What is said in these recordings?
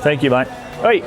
Thank you, mate. Hey.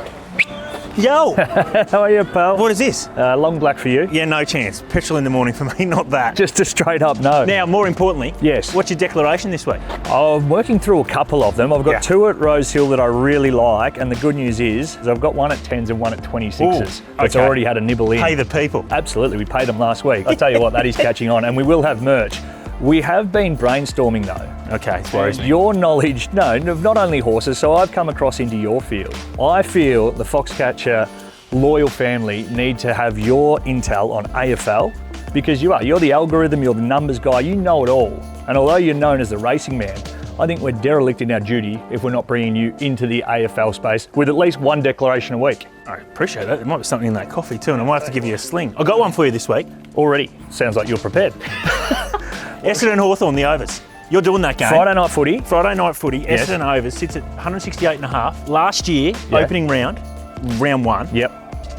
Yo! How are you, pal? What is this? Long black for you. Yeah, no chance. Petrol in the morning for me, not that. Just a straight up no. Now, more importantly, yes. What's your declaration this week? I'm working through a couple of them. I've got two at Rosehill that I really like, and the good news is I've got one at 10s and one at 26s. It's already had a nibble in. Pay the people. Absolutely, we paid them last week. I'll tell you what, that is catching on, and we will have merch. We have been brainstorming though. Okay, worries me. Your knowledge, not only horses, so I've come across into your field. I feel the Foxcatcher loyal family need to have your intel on AFL because you're the algorithm, you're the numbers guy, you know it all. And although you're known as the racing man, I think we're derelict in our duty if we're not bringing you into the AFL space with at least one declaration a week. I appreciate that. There might be something in that coffee too, and I might have to give you a sling. I got one for you this week. Already. Sounds like you're prepared. Essendon Hawthorn, the overs. You're doing that game. Friday night footy. Yes. Essendon overs sits at 168.5. Last year, opening round 1. Yep.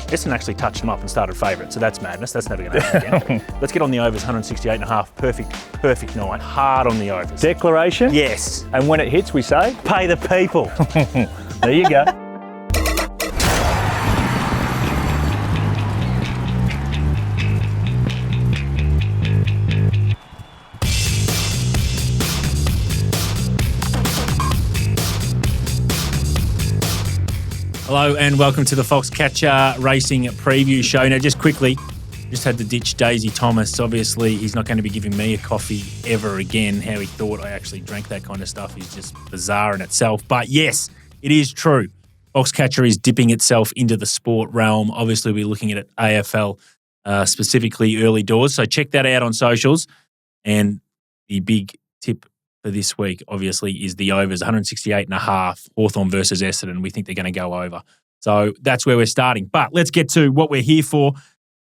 Essendon actually touched them up and started favourite, so that's madness. That's never going to happen again. Let's get on the overs, 168.5. Perfect night. Hard on the overs. Declaration? Yes. And when it hits, we say? Pay the people. There you go. Hello and welcome to the Foxcatcher Racing Preview Show. Now, just quickly, just had to ditch Daisy Thomas. Obviously, he's not going to be giving me a coffee ever again. How he thought I actually drank that kind of stuff is just bizarre in itself. But yes, it is true. Foxcatcher is dipping itself into the sport realm. Obviously, we're looking at AFL, specifically early doors. So check that out on socials. And the big tip for this week, obviously, is the overs, 168.5, Hawthorn versus Essendon. We think they're going to go over. So that's where we're starting. But let's get to what we're here for.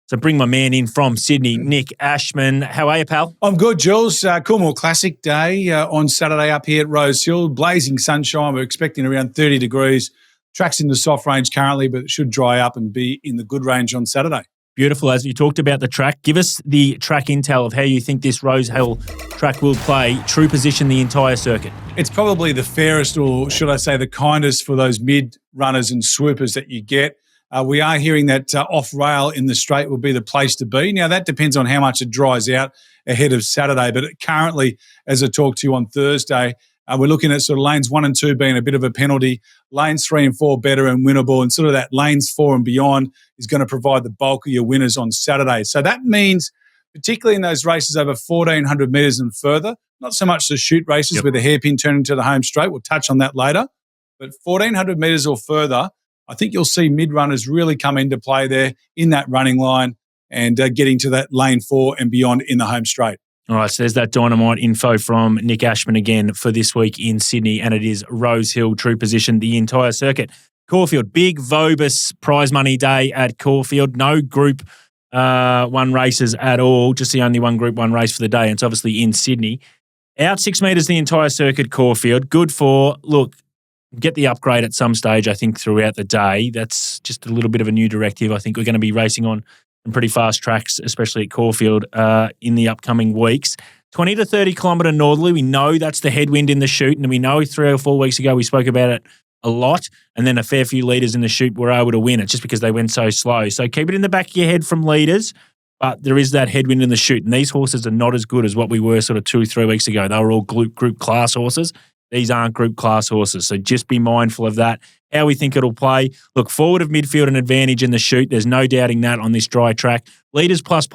So bring my man in from Sydney, Nick Ashman. How are you, pal? I'm good, Jules. Coolmore Classic Day on Saturday up here at Rosehill. Blazing sunshine. We're expecting around 30 degrees. Track's in the soft range currently, but it should dry up and be in the good range on Saturday. Beautiful. As you talked about the track, give us the track intel of how you think this Rosehill track will play, true position the entire circuit. It's probably the fairest, or should I say the kindest, for those mid-runners and swoopers that you get. We are hearing that off-rail in the straight will be the place to be. Now, that depends on how much it dries out ahead of Saturday, but currently, as I talked to you on Thursday, we're looking at sort of lanes 1 and 2 being a bit of a penalty, lanes 3 and 4 better and winnable, and sort of that lanes 4 and beyond is going to provide the bulk of your winners on Saturday. So that means, particularly in those races over 1,400 metres and further, not so much the shoot races with the hairpin turning to the home straight, we'll touch on that later, but 1,400 metres or further, I think you'll see mid-runners really come into play there in that running line and getting to that lane 4 and beyond in the home straight. All right, so there's that dynamite info from Nick Ashman again for this week in Sydney, and it is Rosehill, true position, the entire circuit. Caulfield, big Vobis prize money day at Caulfield. No Group 1 races at all, just the only one Group 1 race for the day, and it's obviously in Sydney. Out 6 metres the entire circuit, Caulfield. Good for, look, get the upgrade at some stage, I think, throughout the day. That's just a little bit of a new directive. I think we're going to be racing on some pretty fast tracks, especially at Caulfield, in the upcoming weeks. 20 to 30 kilometre northerly. We know that's the headwind in the chute, and we know 3 or 4 weeks ago we spoke about it a lot, and then a fair few leaders in the chute were able to win it just because they went so slow. So keep it in the back of your head from leaders, but there is that headwind in the chute, and these horses are not as good as what we were sort of 2-3 weeks ago. They were all group class horses. These aren't group class horses, so just be mindful of that. How we think it'll play. Look, forward of midfield and advantage in the chute. There's no doubting that on this dry track. Leaders plus.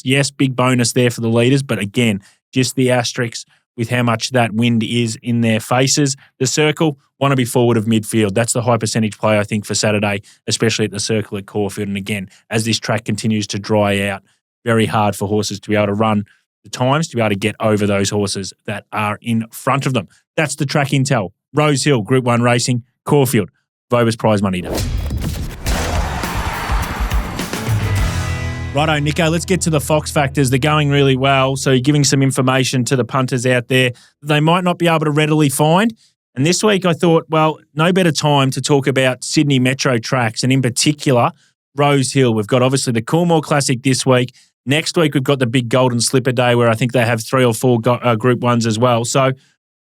Yes, big bonus there for the leaders, but again, just the asterisks with how much that wind is in their faces. The circle, want to be forward of midfield. That's the high percentage play, I think, for Saturday, especially at the circle at Caulfield. And again, as this track continues to dry out, very hard for horses to be able to run the times, to be able to get over those horses that are in front of them. That's the track intel. Rosehill, Group 1 racing, Caulfield, Vobis prize money day. Righto, Nico, let's get to the Fox factors. They're going really well, so you're giving some information to the punters out there that they might not be able to readily find. And this week I thought, well, no better time to talk about Sydney Metro tracks, and in particular, Rosehill. We've got obviously the Coolmore Classic this week. Next week we've got the big Golden Slipper Day where I think they have 3 or 4 Group 1s as well. So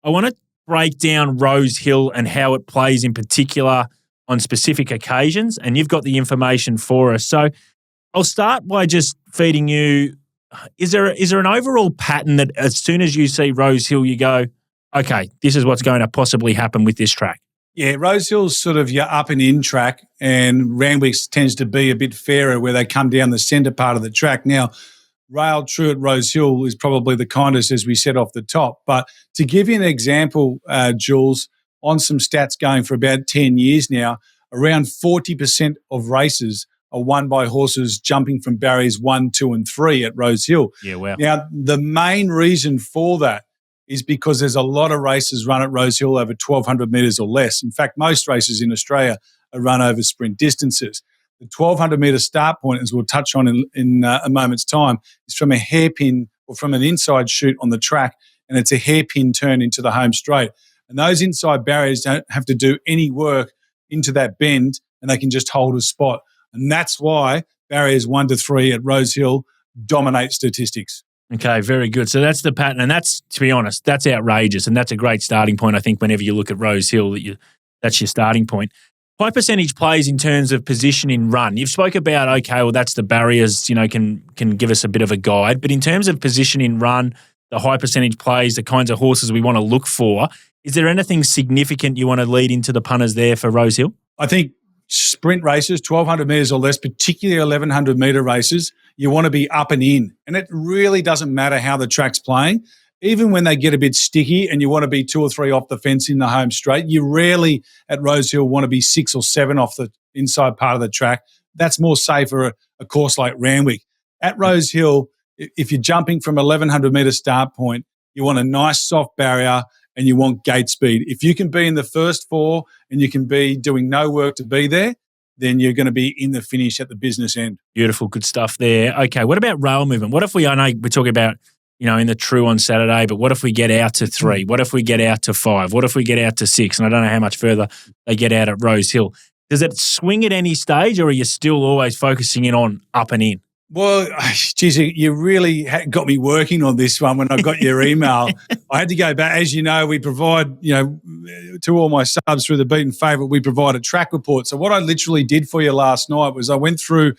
I want to break down Rosehill and how it plays in particular on specific occasions, and you've got the information for us. So I'll start by just feeding you. Is there an overall pattern that as soon as you see Rosehill, you go, okay, this is what's going to possibly happen with this track? Yeah, Rosehill's sort of your up and in track, and Randwick's tends to be a bit fairer where they come down the centre part of the track. Now, Rail True at Rosehill is probably the kindest, as we said off the top. But to give you an example, Jules, on some stats going for about 10 years now, around 40% of races are won by horses jumping from barriers 1, 2 and 3 at Rosehill. Yeah, wow. Now, the main reason for that is because there's a lot of races run at Rosehill over 1,200 metres or less. In fact, most races in Australia are run over sprint distances. The 1,200 metre start point, as we'll touch on in a moment's time, is from a hairpin or from an inside chute on the track, and it's a hairpin turn into the home straight. And those inside barriers don't have to do any work into that bend, and they can just hold a spot. And that's why barriers 1 to 3 at Rosehill dominate statistics. Okay, very good. So that's the pattern. And that's, to be honest, that's outrageous. And that's a great starting point, I think, whenever you look at Rosehill, that's your starting point. High percentage plays in terms of position in run. You've spoke about, okay, well, that's the barriers, can give us a bit of a guide. But in terms of position in run, the high percentage plays, the kinds of horses we want to look for, is there anything significant you want to lead into the punters there for Rosehill? I think sprint races, 1,200 metres or less, particularly 1,100 metre races, you want to be up and in. And it really doesn't matter how the track's playing. Even when they get a bit sticky and you want to be 2 or 3 off the fence in the home straight, you rarely at Rosehill want to be 6 or 7 off the inside part of the track. That's more safe for a course like Randwick. At Rosehill, if you're jumping from 1,100 metre start point, you want a nice soft barrier and you want gate speed. If you can be in the first 4 and you can be doing no work to be there, then you're going to be in the finish at the business end. Beautiful, good stuff there. Okay, what about rail movement? What if I know we're talking about, in the True on Saturday, but what if we get out to 3? What if we get out to 5? What if we get out to 6? And I don't know how much further they get out at Rosehill. Does it swing at any stage, or are you still always focusing in on up and in? Well, geez, you really got me working on this one when I got your email. I had to go back. As you know, we provide, to all my subs through the Beaten Favourite, we provide a track report. So what I literally did for you last night was I went through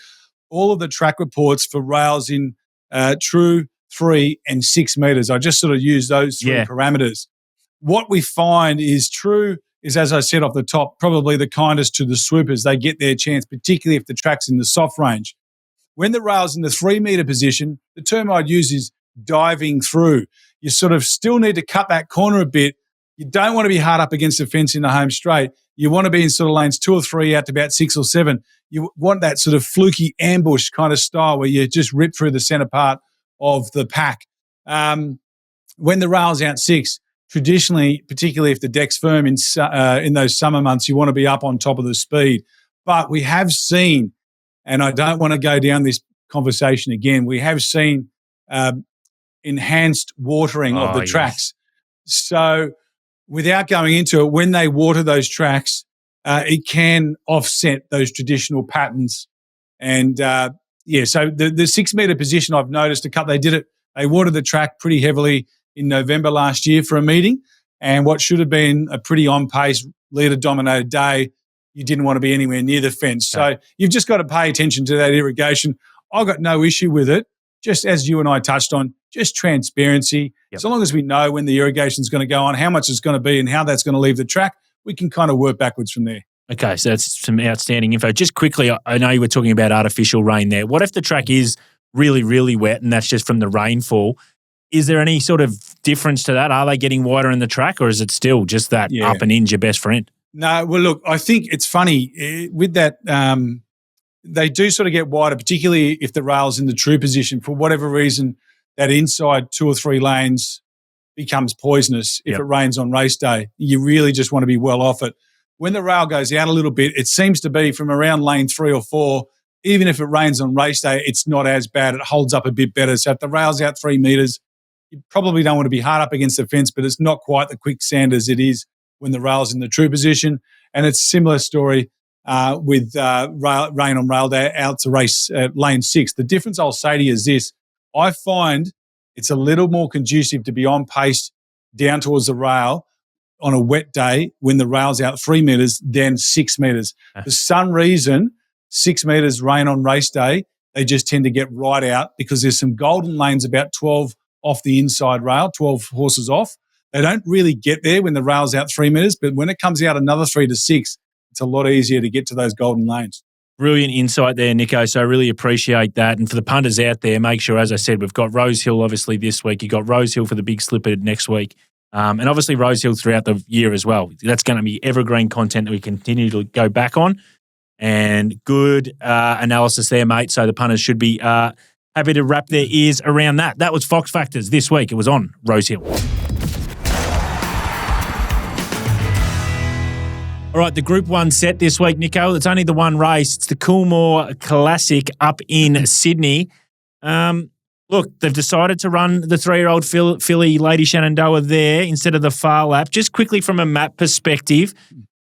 all of the track reports for rails in True, 3 and 6 metres. I just sort of used those 3 parameters. What we find is True is, as I said off the top, probably the kindest to the swoopers. They get their chance, particularly if the track's in the soft range. When the rail's in the 3 metre position, the term I'd use is diving through. You sort of still need to cut that corner a bit. You don't want to be hard up against the fence in the home straight. You want to be in sort of lanes 2 or 3 out to about 6 or 7. You want that sort of fluky ambush kind of style where you just rip through the centre part of the pack. When the rail's out 6, traditionally, particularly if the deck's firm in those summer months, you want to be up on top of the speed. But we have seen, and I don't want to go down this conversation again, we have seen enhanced watering of the tracks. So without going into it, when they water those tracks, it can offset those traditional patterns. And so the 6 metre position, I've noticed a couple, they watered the track pretty heavily in November last year for a meeting. And what should have been a pretty on-pace, leader-dominated day, you didn't want to be anywhere near the fence. So you've just got to pay attention to that irrigation. I've got no issue with it, just as you and I touched on, just transparency. Yep. So long as we know when the irrigation is going to go on, how much it's going to be and how that's going to leave the track, we can kind of work backwards from there. Okay, so that's some outstanding info. Just quickly, I know you were talking about artificial rain there. What if the track is really, really wet and that's just from the rainfall? Is there any sort of difference to that? Are they getting wider in the track, or is it still just that up and in's your best friend? No, well, look, I think it's funny with that. They do sort of get wider, particularly if the rail's in the true position. For whatever reason, that inside 2 or 3 lanes becomes poisonous if it rains on race day. You really just want to be well off it. When the rail goes out a little bit, it seems to be from around lane 3 or 4, even if it rains on race day, it's not as bad. It holds up a bit better. So if the rail's out 3 metres, you probably don't want to be hard up against the fence, but it's not quite the quicksand as it is when the rail's in the true position. And it's a similar story with rain on rail day out to race lane 6. The difference I'll say to you is this. I find it's a little more conducive to be on pace down towards the rail on a wet day when the rail's out 3 metres than 6 metres. For some reason, 6 metres rain on race day, they just tend to get right out because there's some golden lanes about 12 off the inside rail, 12 horses off. They don't really get there when the rail's out 3 metres, but when it comes out another 3 to 6, it's a lot easier to get to those golden lanes. Brilliant insight there, Nico. So I really appreciate that. And for the punters out there, make sure, as I said, we've got Rosehill obviously this week. You've got Rosehill for the big slipper next week. And obviously Rosehill throughout the year as well. That's going to be evergreen content that we continue to go back on. And good analysis there, mate. So the punters should be happy to wrap their ears around that. That was Fox Factors this week. It was on Rosehill. All right, the Group 1 set this week, Nico. It's only the one race. It's the Coolmore Classic up in Sydney. Look, they've decided to run the 3-year-old filly Lady Shenandoah there instead of the far lap. Just quickly from a map perspective,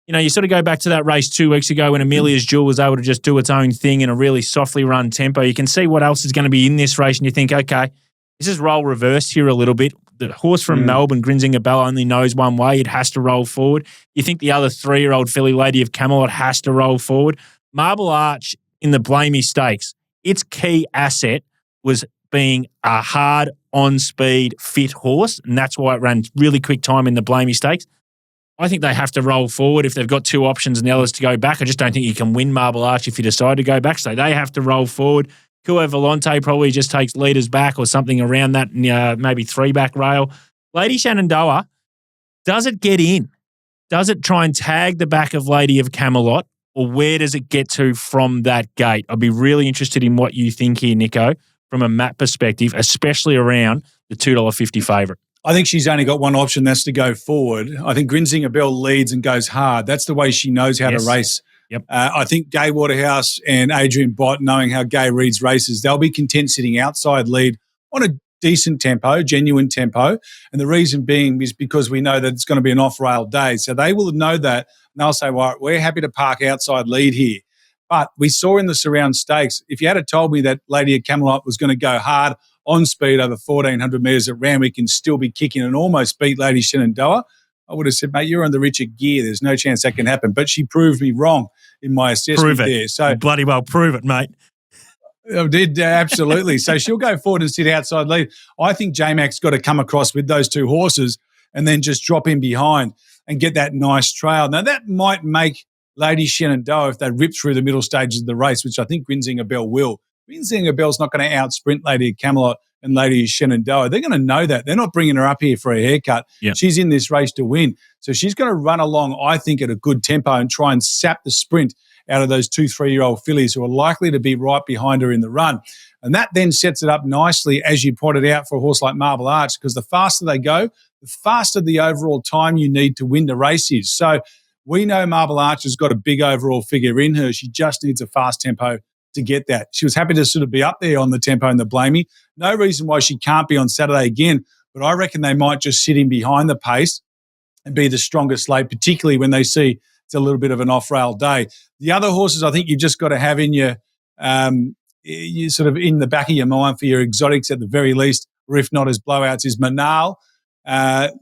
you sort of go back to that race 2 weeks ago when Amelia's Jewel was able to just do its own thing in a really softly run tempo. You can see what else is going to be in this race and you think, okay, this is role reversed here a little bit. The horse from Melbourne, Grinzinger Bell, only knows one way. It has to roll forward. You think the other 3-year-old filly Lady of Camelot has to roll forward. Marble Arch in the Blamey Stakes, its key asset was being a hard, on-speed, fit horse, and that's why it ran really quick time in the Blamey Stakes. I think they have to roll forward if they've got two options and the others to go back. I just don't think you can win Marble Arch if you decide to go back, so they have to roll forward. Cua Volante probably just takes leaders back or something around that, maybe 3-back rail. Lady Shenandoah, does it get in? Does it try and tag the back of Lady of Camelot, or where does it get to from that gate? I'd be really interested in what you think here, Nico, from a map perspective, especially around the $2.50 favourite. I think she's only got one option, that's to go forward. I think Grinzinger Bell leads and goes hard. That's the way she knows how to race. Yep. I think Gay Waterhouse and Adrian Bott, knowing how Gay reads races, they'll be content sitting outside lead on a decent tempo, genuine tempo. And the reason being is because we know that it's going to be an off-rail day. So they will know that, and they'll say, well, we're happy to park outside lead here. But we saw in the Surround Stakes, if you had told me that Lady of Camelot was going to go hard on speed over 1,400 metres at Randwick and still be kicking and almost beat Lady Shenandoah, I would have said, mate, you're on the Richard gear. There's no chance that can happen. But she proved me wrong in my assessment there. So bloody well prove it, mate. I did, absolutely. So she'll go forward and sit outside lead. I think J-Mac's got to come across with those two horses and then just drop in behind and get that nice trail. Now, that might make Lady Shenandoah, if they rip through the middle stages of the race, which I think Grinzinger Bell will. Grinzinger Bell's not going to out-sprint Lady Camelot and Lady Shenandoah. They're going to know that. They're not bringing her up here for a haircut. Yep. She's in this race to win. So she's going to run along, I think, at a good tempo and try and sap the sprint out of those 2-3-year-old fillies who are likely to be right behind her in the run. And that then sets it up nicely, as you pointed out, for a horse like Marble Arch, because the faster they go, the faster the overall time you need to win the race is. So we know Marble Arch has got a big overall figure in her. She just needs a fast tempo to get that. She was happy to sort of be up there on the tempo in the Blamey. No reason why she can't be on Saturday again, but I reckon they might just sit in behind the pace and be the strongest late, particularly when they see it's a little bit of an off-rail day. The other horses I think you've just got to have in your, you sort of in the back of your mind for your exotics at the very least, or if not as blowouts, is Manal.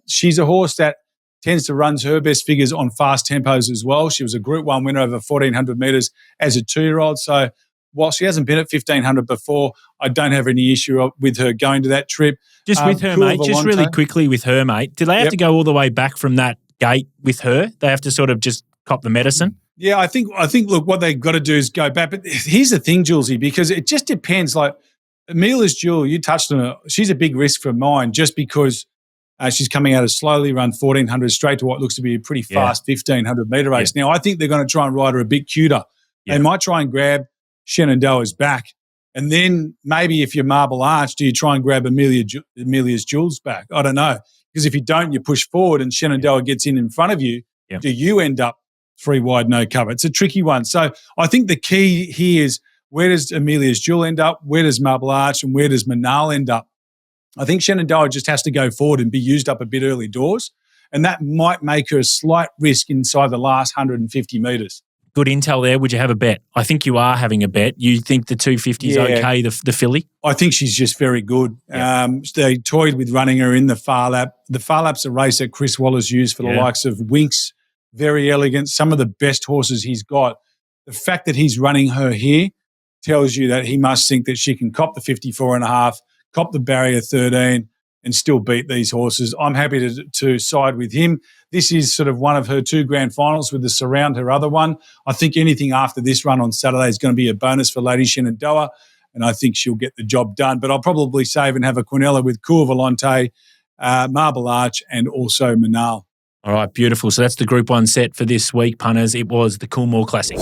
She's a horse that tends to run her best figures on fast tempos as well. She was a Group 1 winner over 1,400 metres as a 2-year-old. So while she hasn't been at 1,500 before, I don't have any issue with her going to that trip. Just with her, mate, just really quickly with her, mate, do they have to go all the way back from that gate with her? They have to sort of just cop the medicine? Yeah, I think, look, what they've got to do is go back. But here's the thing, Julesy, because it just depends. Like, Amelia's Jewel, you touched on her. She's a big risk for mine just because she's coming out of slowly run 1,400 straight to what looks to be a pretty fast 1,500 metre race. Now, I think they're going to try and ride her a bit cuter. They might try and grab Shenandoah's back. And then maybe if you're Marble Arch, do you try and grab Amelia's Jewel's back? I don't know. Because if you don't, you push forward and Shenandoah gets in front of you. Do you end up 3 wide, no cover? It's a tricky one. So I think the key here is, where does Amelia's Jewel end up? Where does Marble Arch and where does Manal end up? I think Shenandoah just has to go forward and be used up a bit early doors, and that might make her a slight risk inside the last 150 metres. Good intel there. Would you have a bet? I think you are having a bet. You think the 250 is okay, the filly? I think she's just very good. Yeah. They toyed with running her in the Far Lap. The Far Lap's a race that Chris Waller's used for the likes of Winks. Very elegant. Some of the best horses he's got. The fact that he's running her here tells you that he must think that she can cop the 54.5, cop the barrier 13, and still beat these horses. I'm happy to side with him. This is sort of one of her 2 grand finals with the Surround, her other one. I think anything after this run on Saturday is going to be a bonus for Lady Shenandoah, and I think she'll get the job done. But I'll probably save and have a Quinella with Coeur Volante, Marble Arch, and also Manal. All right, beautiful. So that's the Group 1 set for this week, punters. It was the Coolmore Classic.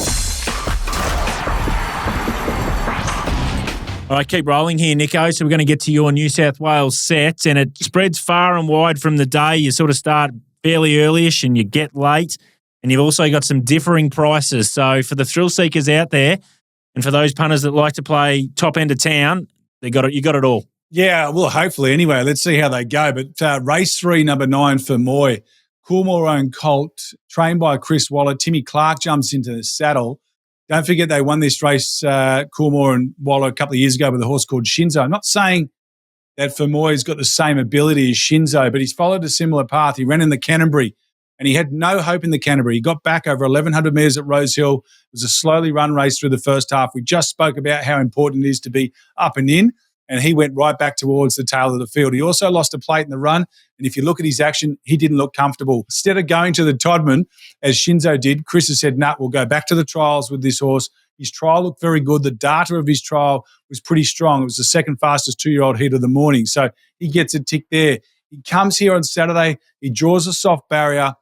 All right, keep rolling here, Nico. So we're going to get to your New South Wales set, and it spreads far and wide from the day. You sort of start fairly early-ish and you get late, and you've also got some differing prices. So for the thrill seekers out there, and for those punters that like to play top end of town, you got it all. Yeah, well, hopefully anyway. Let's see how they go. But race 3, number 9 for Moy. Coolmore owned colt, trained by Chris Waller. Timmy Clark jumps into the saddle. Don't forget they won this race, Coolmore and Waller, a couple of years ago with a horse called Shinzo. I'm not saying that Fermoy's got the same ability as Shinzo, but he's followed a similar path. He ran in the Canterbury, and he had no hope in the Canterbury. He got back over 1,100 metres at Rosehill. It was a slowly run race through the first half. We just spoke about how important it is to be up and in, and he went right back towards the tail of the field. He also lost a plate in the run, and if you look at his action, he didn't look comfortable. Instead of going to the Todman, as Shinzo did, Chris has said, nah, we'll go back to the trials with this horse. His trial looked very good. The data of his trial was pretty strong. It was the second fastest 2-year-old heat of the morning, so he gets a tick there. He comes here on Saturday. He draws a soft barrier.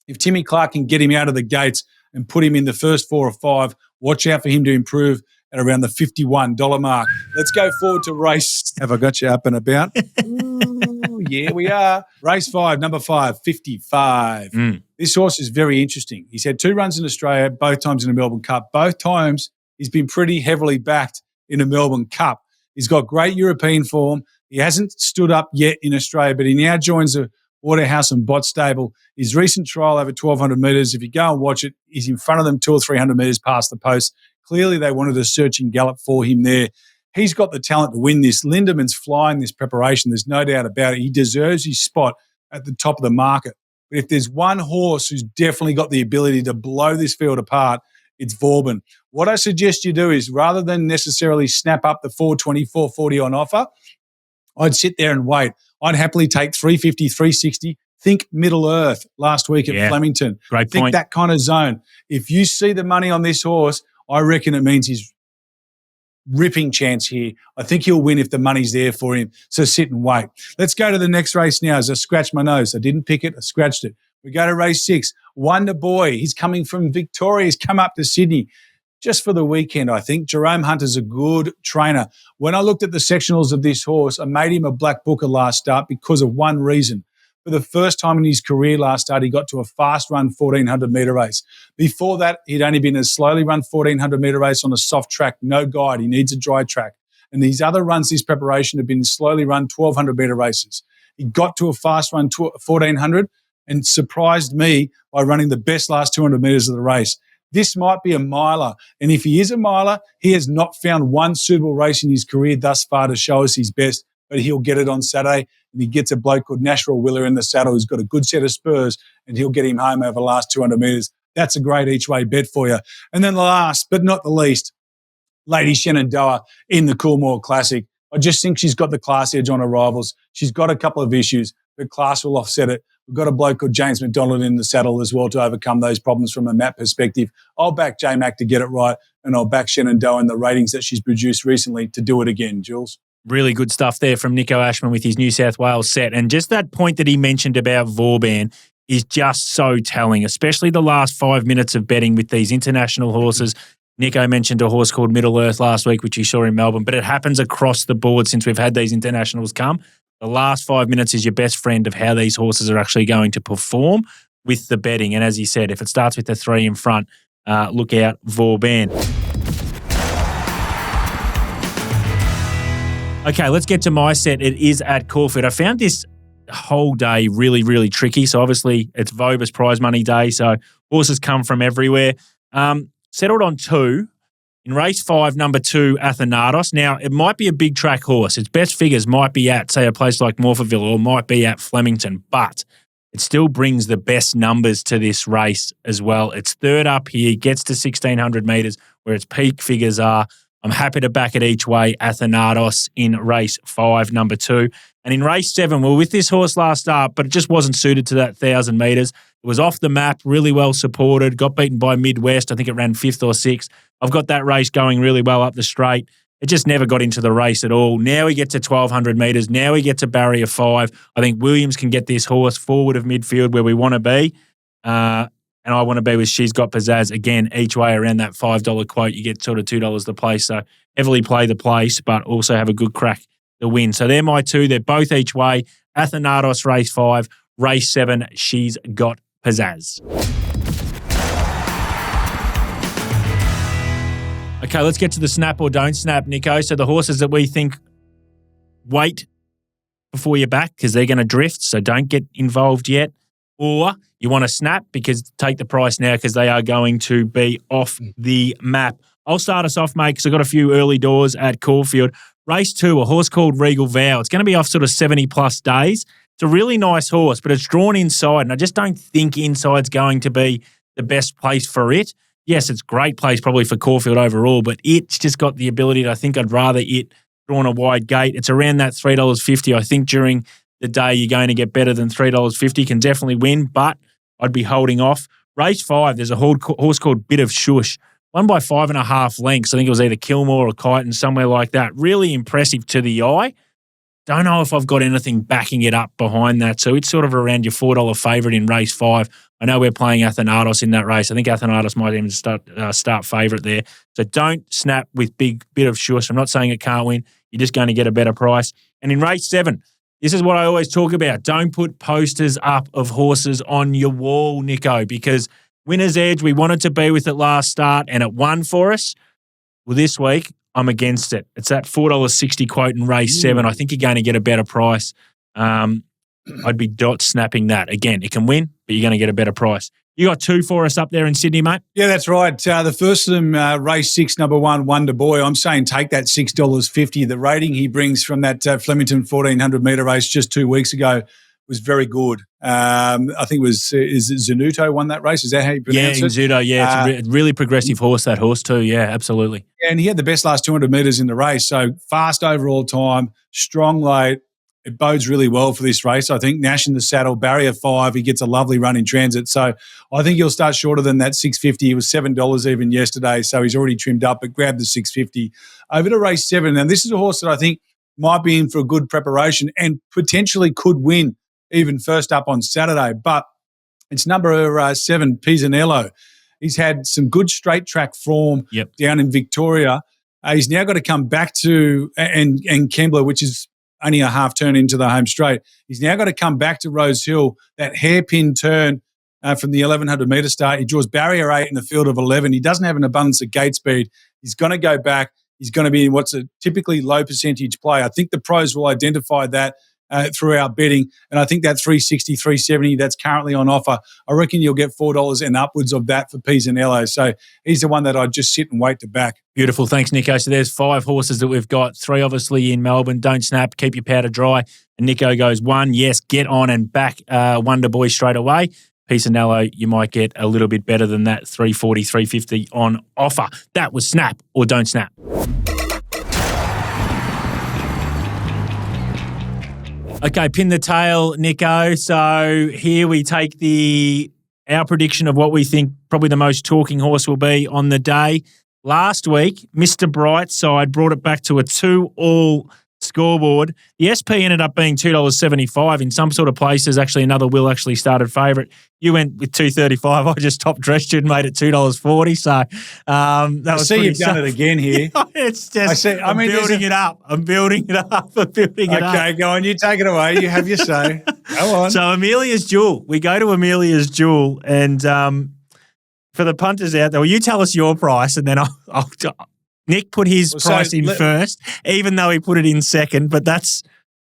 If Timmy Clark can get him out of the gates and put him in the first 4 or 5, watch out for him to improve at around the $51 mark. Let's go forward to race. Have I got you up and about? Ooh, yeah, we are. Race 5, number 5, 55. This horse is very interesting. He's had 2 runs in Australia, both times in the Melbourne Cup. Both times he's been pretty heavily backed in the Melbourne Cup. He's got great European form. He hasn't stood up yet in Australia, but he now joins the Waterhouse and Bott stable. His recent trial over 1,200 metres, if you go and watch it, he's in front of them 200 or 300 metres past the post. Clearly, they wanted a searching gallop for him there. He's got the talent to win this. Lindeman's flying this preparation. There's no doubt about it. He deserves his spot at the top of the market. But if there's one horse who's definitely got the ability to blow this field apart, it's Vauban. What I suggest you do is, rather than necessarily snap up the 420, 440 on offer, I'd sit there and wait. I'd happily take 350, 360. Think Middle Earth last week at Flemington. Great Think point. that kind of zone. If you see the money on this horse, I reckon it means he's ripping chance here. I think he'll win if the money's there for him. So sit and wait. Let's go to the next race now. As I scratch my nose, I didn't pick it, I scratched it. We go to race 6. Wonder Boy. He's coming from Victoria. He's come up to Sydney just for the weekend, I think. Jerome Hunter's a good trainer. When I looked at the sectionals of this horse, I made him a black booker last start because of one reason. For the first time in his career last start, he got to a fast run 1,400 metre race. Before that, he'd only been a slowly run 1,400 metre race on a soft track, no guide. He needs a dry track. And these other runs this preparation have been slowly run 1,200 metre races. He got to a fast run 1,400 and surprised me by running the best last 200 metres of the race. This might be a miler. And if he is a miler, he has not found one suitable race in his career thus far to show us his best, but he'll get it on Saturday. And he gets a bloke called Natural Willer in the saddle who's got a good set of spurs, and he'll get him home over the last 200 metres. That's a great each-way bet for you. And then last but not the least, Lady Shenandoah in the Coolmore Classic. I just think she's got the class edge on her rivals. She's got a couple of issues, but class will offset it. We've got a bloke called James McDonald in the saddle as well to overcome those problems from a map perspective. I'll back J-Mac to get it right, and I'll back Shenandoah in the ratings that she's produced recently to do it again, Jules. Really good stuff there from Nico Ashman with his New South Wales set. And just that point that he mentioned about Vauban is just so telling, especially the last 5 minutes of betting with these international horses. Nico mentioned a horse called Middle Earth last week, which he saw in Melbourne, but it happens across the board since we've had these internationals come. The last 5 minutes is your best friend of how these horses are actually going to perform with the betting. And as he said, if it starts with the 3 in front, look out, Vauban. Okay, let's get to my set. It is at Caulfield. I found this whole day really, really tricky. So obviously it's Vobus prize money day. So horses come from everywhere. Settled on 2. In race 5, number 2, Athanatos. Now, it might be a big track horse. Its best figures might be at, say, a place like Morphettville or might be at Flemington, but it still brings the best numbers to this race as well. It's third up here, gets to 1,600 metres where its peak figures are. I'm happy to back it each way, Athanatos in race 5, number 2. And in race 7, we were with this horse last start, but it just wasn't suited to that 1,000 metres. It was off the map, really well supported, got beaten by Midwest. I think it ran 5th or 6th. I've got that race going really well up the straight. It just never got into the race at all. Now we get to 1,200 metres. Now we get to barrier 5. I think Williams can get this horse forward of midfield where we want to be. And I want to be with She's Got Pizzazz again, each way around that $5 quote. You get sort of $2 the place. So heavily play the place, but also have a good crack to win. So they're my 2. They're both each way. Athanatos, race 5. Race 7, She's Got Pizzazz. Okay, let's get to the snap or don't snap, Nico. So the horses that we think wait before you back because they're going to drift, so don't get involved yet. Or you want to snap because take the price now because they are going to be off the map. I'll start us off, mate, because I've got a few early doors at Caulfield. Race 2, a horse called Regal Vow. It's going to be off sort of 70-plus days. It's a really nice horse, but it's drawn inside, and I just don't think inside's going to be the best place for it. Yes, it's a great place probably for Caulfield overall, but it's just got the ability to, I think I'd rather it drawn a wide gate. It's around that $3.50. I think during the day you're going to get better than $3.50, can definitely win, but I'd be holding off. Race 5, there's a horse called Bit of Shush, won by 5.5 lengths. I think it was either Coolmore or Kyneton, somewhere like that. Really impressive to the eye. Don't know if I've got anything backing it up behind that. So it's sort of around your $4 favourite in race 5. I know we're playing Athanatos in that race. I think Athanatos might even start favourite there. So don't snap with Bit of Shush. I'm not saying it can't win. You're just going to get a better price. And in race 7, this is what I always talk about. Don't put posters up of horses on your wall, Nico, because Winner's Edge, we wanted to be with it last start and it won for us. Well, this week, I'm against it. It's that $4.60 quote in race 7. I think you're going to get a better price. I'd be dot snapping that. Again, it can win, but you're going to get a better price. You got 2 for us up there in Sydney, mate? Yeah, that's right. The first of them, race 6, number 1, Wonder Boy. I'm saying take that $6.50. The rating he brings from that Flemington 1,400-metre race just 2 weeks ago was very good. I think it was is it Zanuto won that race? Is that how you pronounce it? Zanuto, yeah. It's a really progressive horse, that horse too. Yeah, absolutely. And he had the best last 200 metres in the race. So fast overall time, strong late. It bodes really well for this race. I think Nash in the saddle, barrier 5, he gets a lovely run in transit. So I think he'll start shorter than that $6.50. It was $7 even yesterday, so he's already trimmed up, but grab the $6.50. Over to race 7. Now, this is a horse that I think might be in for a good preparation and potentially could win even first up on Saturday. But it's number 7, Pisanello. He's had some good straight track form down in Victoria. He's now got to come back to and Kembla, which is only a half turn into the home straight. He's now got to come back to Rosehill, that hairpin turn from the 1,100-metre start. He draws barrier 8 in the field of 11. He doesn't have an abundance of gate speed. He's going to go back. He's going to be in what's a typically low percentage play. I think the pros will identify that through our betting, and I think that $3.60, $3.70 that's currently on offer, I reckon you'll get $4 and upwards of that for Pisanello. So he's the one that I'd just sit and wait to back. Beautiful. Thanks, Nico. So there's 5 horses that we've got. 3 obviously in Melbourne. Don't snap. Keep your powder dry. And Nico goes 1. Yes, get on and back Wonder Boy straight away. Pisanello, you might get a little bit better than that $3.40, $3.50 on offer. That was snap or don't snap. Okay, pin the tail, Nico. So here we take our prediction of what we think probably the most talking horse will be on the day. Last week, Mr. Brightside brought it back to a 2-all scoreboard. The SP ended up being $2.75 in some sort of places. Actually, another Will actually started favourite. You went with $2.35. I just top dressed you and made it $2.40. So that was. I see you've done it again here. It's just. I'm building it up. I'm building it up. Okay, go on. You take it away. You have your say. Go on. So Amelia's Jewel. We go to Amelia's Jewel, and for the punters out there, well, you tell us your price, and then I'll Nick put his price in first, even though he put it in second. But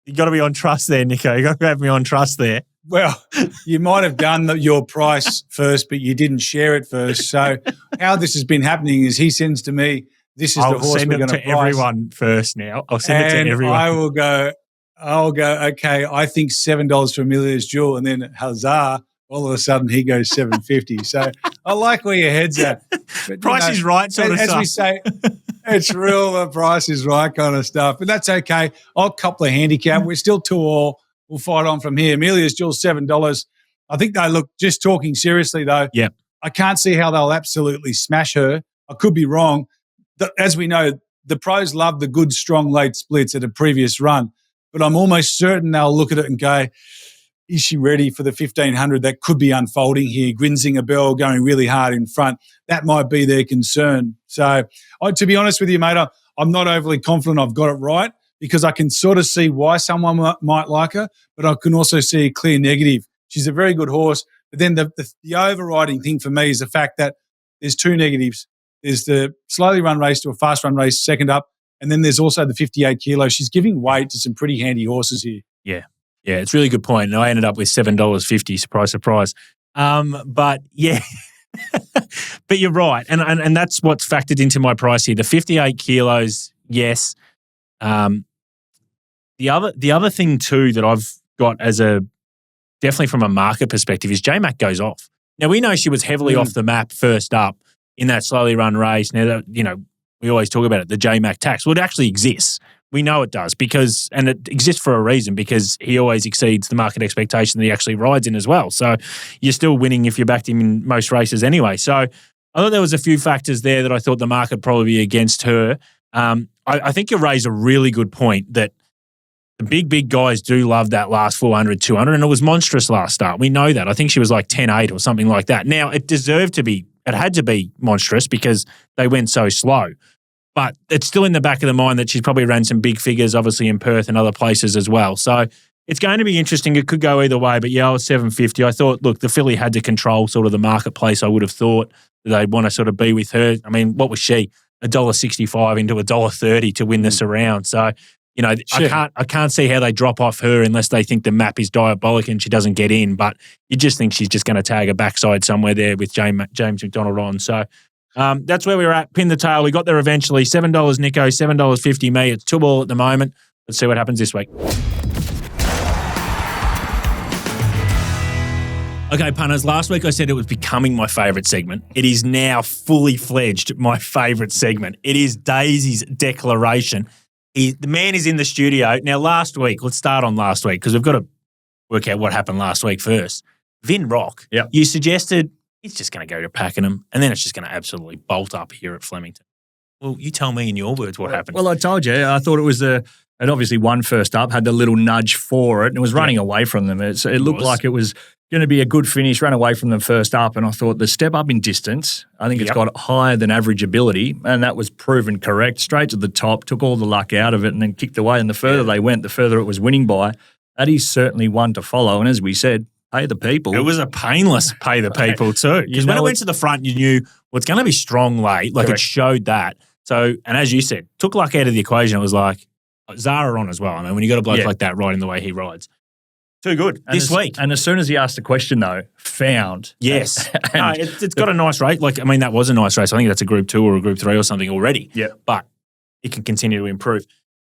you got to be on trust there, Nico. You got to have me on trust there. Well, you might have done your price first, but you didn't share it first. So how this has been happening is he sends to me, this is the horse we're going to price. Everyone first now. I'll send it to everyone. I'll go, okay, I think $7 for Amelia's Jewel. And then huzzah, all of a sudden he goes $7.50. So I like where your head's at. But, price is right sort of stuff. As we say, it's real, the price is right kind of stuff. But that's okay. I'll cop the handicap. We're still 2-2. We'll fight on from here. Amelia's Jewel, $7. I think they look, just talking seriously though, yeah. I can't see how they'll absolutely smash her. I could be wrong. As we know, the pros love the good, strong late splits at a previous run, but I'm almost certain they'll look at it and go, is she ready for the 1,500 that could be unfolding here? Grinzing a bell going really hard in front. That might be their concern. So to be honest with you, mate, I'm not overly confident I've got it right because I can sort of see why someone might like her, but I can also see a clear negative. She's a very good horse, but then the overriding thing for me is the fact that there's two negatives. There's the slowly run race to a fast run race, second up, and then there's also the 58 kilos. She's giving weight to some pretty handy horses here. Yeah. Yeah, it's a really good point. And I ended up with $7.50, surprise, surprise. But yeah, but you're right. And that's what's factored into my price here. The 58 kilos, yes. The other thing too that I've got as definitely from a market perspective is J-Mac goes off. Now we know she was heavily off the map first up in that slowly run race. Now, we always talk about it, the J-Mac tax. Well, it actually exists. We know it does and it exists for a reason because he always exceeds the market expectation that he actually rides in as well. So you're still winning if you backed him in most races anyway. So I thought there was a few factors there that I thought the market probably be against her. I think you raise a really good point that the big guys do love that last 400, 200, and it was monstrous last start. We know that. I think she was like 10.8 or something like that. Now, it had to be monstrous because they went so slow. But it's still in the back of the mind that she's probably ran some big figures, obviously in Perth and other places as well. So it's going to be interesting. It could go either way. But yeah, I was $7.50. I thought, look, the filly had to control sort of the marketplace. I would have thought they'd want to sort of be with her. I mean, what was she? $1.65 into $1.30 to win this around. So, sure. I can't see how they drop off her unless they think the map is diabolic and she doesn't get in. But you just think she's just going to tag a backside somewhere there with James McDonald on. So that's where we were at. Pin the tail. We got there eventually. $7 Nico, $7.50 me. It's 2-2 at the moment. Let's see what happens this week. Okay, punters, last week I said it was becoming my favourite segment. It is now fully fledged my favourite segment. It is Daisy's Declaration. The man is in the studio. Now, last week, let's start on last week because we've got to work out what happened last week first. Vin Rock, you suggested he's just going to go to Pakenham and then it's just going to absolutely bolt up here at Flemington. Well, you tell me in your words what happened. Well, I told you. I thought it was it obviously won first up, had the little nudge for it, and it was running away from them. It looked like it was going to be a good finish, ran away from them first up, and I thought the step up in distance, I think it's got higher than average ability, and that was proven correct. Straight to the top, took all the luck out of it, and then kicked away, and the further they went, the further it was winning by. That is certainly one to follow, and as we said, pay the people. It was a painless pay the people too. Because when it went to the front, you knew it's going to be strong late. Like Correct. It showed that. So, and as you said, took luck out of the equation. It was like Zara on as well. I mean, when you got a bloke like that riding the way he rides. Too good. This week. And as soon as he asked the question though, found. Yes. No, it's got a nice race. Like, I mean, that was a nice race. I think that's a Group 2 or a Group 3 or something already. Yeah. But it can continue to improve.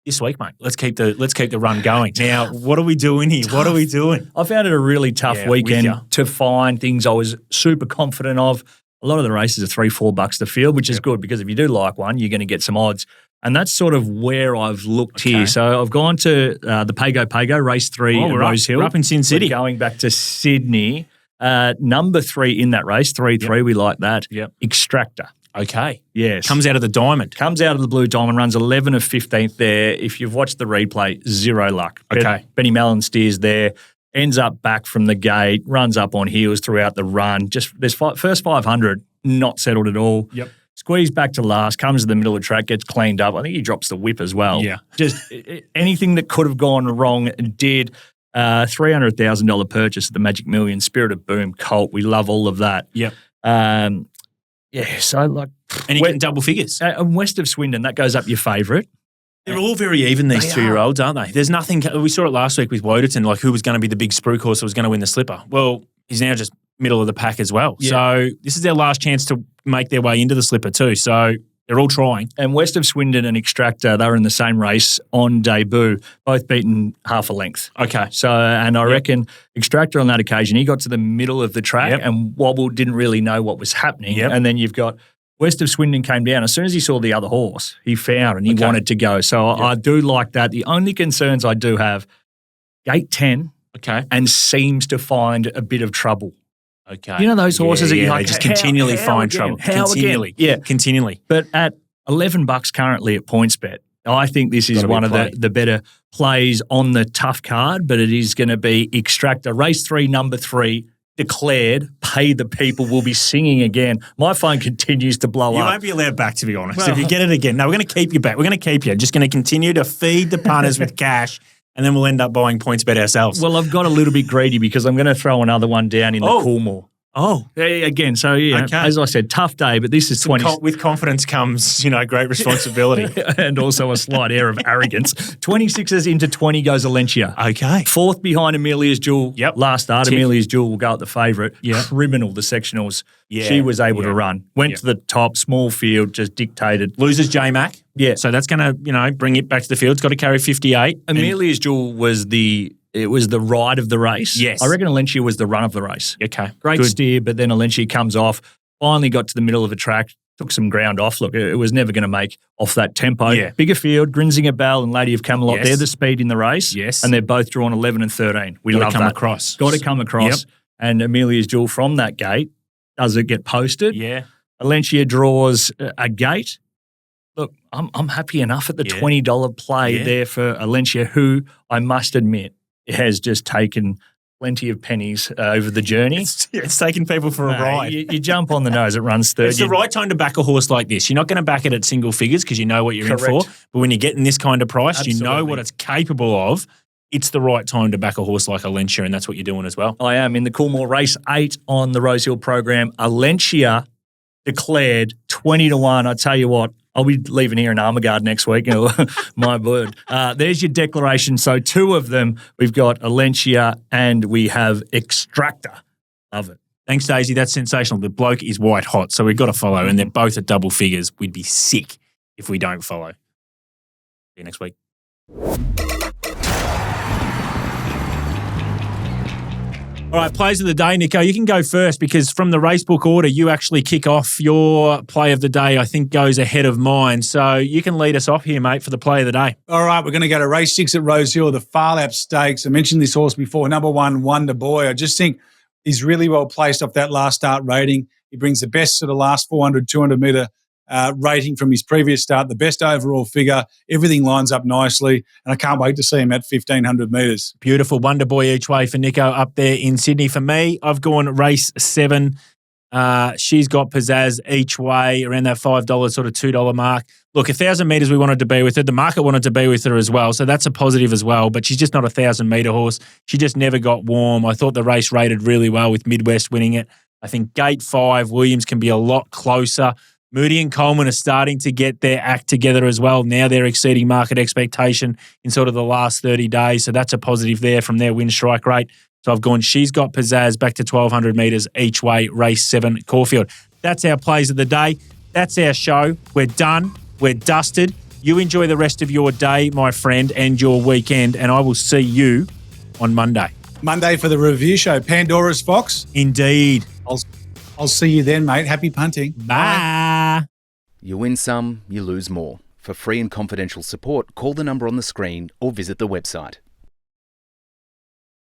This week, mate, let's keep the run going. Now, what are we doing here? What are we doing? I found it a really tough weekend to find things I was super confident of. A lot of the races are $3-4 to field, which is good because if you do like one, you're going to get some odds. And that's sort of where I've looked here. So I've gone to the Pago, race 3 at Rosehill. We're up in Sin City. We're going back to Sydney. Number 3 in that race, 3-3, we like that. Yep. Extractor. Okay. Yes. Comes out of the diamond. Comes out of the blue diamond, runs 11 of 15th there. If you've watched the replay, zero luck. Okay. Benny Mallon steers there, ends up back from the gate, runs up on heels throughout the run. Just this first 500, not settled at all. Yep. Squeezed back to last, comes to the middle of the track, gets cleaned up. I think he drops the whip as well. Yeah. Just anything that could have gone wrong did. $300,000 purchase at the Magic Million, Spirit of Boom, Colt. We love all of that. Yep. Yeah, so like... And you getting double figures. And west of Swindon, that goes up your favourite. They're all very even, these They 2-year-olds, aren't they? There's nothing. We saw it last week with Woderton, like who was going to be the big spruik horse that was going to win the slipper. Well, he's now just middle of the pack as well. Yeah. So this is their last chance to make their way into the slipper too. So they're all trying. And West of Swindon and Extractor, they were in the same race on debut, both beaten half a length. Okay. So, and I reckon Extractor on that occasion, he got to the middle of the track and Wobble didn't really know what was happening. And then you've got West of Swindon came down. As soon as he saw the other horse, he found and he wanted to go. So I do like that. The only concerns I do have, gate 10 and seems to find a bit of trouble. Okay. You know those horses that you like, they just continually find trouble. Continually. Yeah. Continually. But at $11 currently at PointsBet, I think this is one of the better plays on the tough card, but it is going to be Extractor. Race 3, number 3, declared, pay the people, will be singing again. My phone continues to blow up. You won't be allowed back, to be honest. If you get it again. No, we're going to keep you back. We're going to keep you. Just going to continue to feed the punters with cash, and then we'll end up buying PointsBet ourselves. Well, I've got a little bit greedy because I'm going to throw another one down in the Coolmore. Oh. Again, so as I said, tough day, but this is 20. With confidence comes, great responsibility. And also a slight air of arrogance. 26s into 20 goes Alencia. Okay. 4th behind Amelia's Jewel. Last start, Amelia's Jewel will go at the favourite. Criminal, the sectionals. She was able to run. Went to the top, small field, just dictated. Loses J-Mac. Yeah. So that's going to, bring it back to the field. It's got to carry 58. Amelia's Jewel was the ride of the race. Yes. I reckon Alencia was the run of the race. Okay. Great steer, but then Alencia comes off, finally got to the middle of the track, took some ground off. Look, it was never going to make off that tempo. Yeah. Bigger field, Grinzinger Bell and Lady of Camelot, they're the speed in the race. Yes. And they're both drawn 11 and 13. We love that. Got to come across. Yep. And Amelia's Jewel from that gate, does it get posted? Yeah. Alencia draws a gate. Look, I'm happy enough at the $20 play there for Alencia, who I must admit has just taken plenty of pennies over the journey. It's taking people for a ride. You jump on the nose, it runs third. It's the right time to back a horse like this. You're not going to back it at single figures because you know what you're in for. But when you're getting this kind of price, you know what it's capable of. It's the right time to back a horse like Alencia, and that's what you're doing as well. I am. In the Coolmore race 8 on the Rosehill program, Alencia declared 20-1. I tell you what, I'll be leaving here in Armagard next week. My word. There's your declaration. So 2 of them, we've got Alencia and we have Extractor. Love it. Thanks, Daisy. That's sensational. The bloke is white hot, so we've got to follow, and they're both at double figures. We'd be sick if we don't follow. See you next week. All right, plays of the day, Nico. You can go first because from the racebook order, you actually kick off. Your play of the day, I think, goes ahead of mine. So you can lead us off here, mate, for the play of the day. All right, we're going to go to race 6 at Rosehill, the Far Lap Stakes. I mentioned this horse before, number 1, Wonder Boy. I just think he's really well placed off that last start rating. He brings the best sort of last 400, 200 metre rating from his previous start, the best overall figure. Everything lines up nicely, and I can't wait to see him at 1,500 metres. Beautiful. Wonder Boy each way for Nico up there in Sydney. For me, I've gone race 7. She's got pizzazz each way around that $5 sort of $2 mark. Look, 1,000 metres we wanted to be with her. The market wanted to be with her as well, so that's a positive as well. But she's just not a 1,000-metre horse. She just never got warm. I thought the race rated really well with Midwest winning it. I think gate 5, Williams can be a lot closer. Moody and Coleman are starting to get their act together as well. Now they're exceeding market expectation in sort of the last 30 days. So that's a positive there from their win strike rate. So I've gone, she's got pizzazz back to 1,200 metres each way, race 7, Caulfield. That's our plays of the day. That's our show. We're done. We're dusted. You enjoy the rest of your day, my friend, and your weekend. And I will see you on Monday. Monday for the review show. Pandora's Fox. Indeed. I'll see you then, mate. Happy punting. Bye. You win some, you lose more. For free and confidential support, call the number on the screen or visit the website.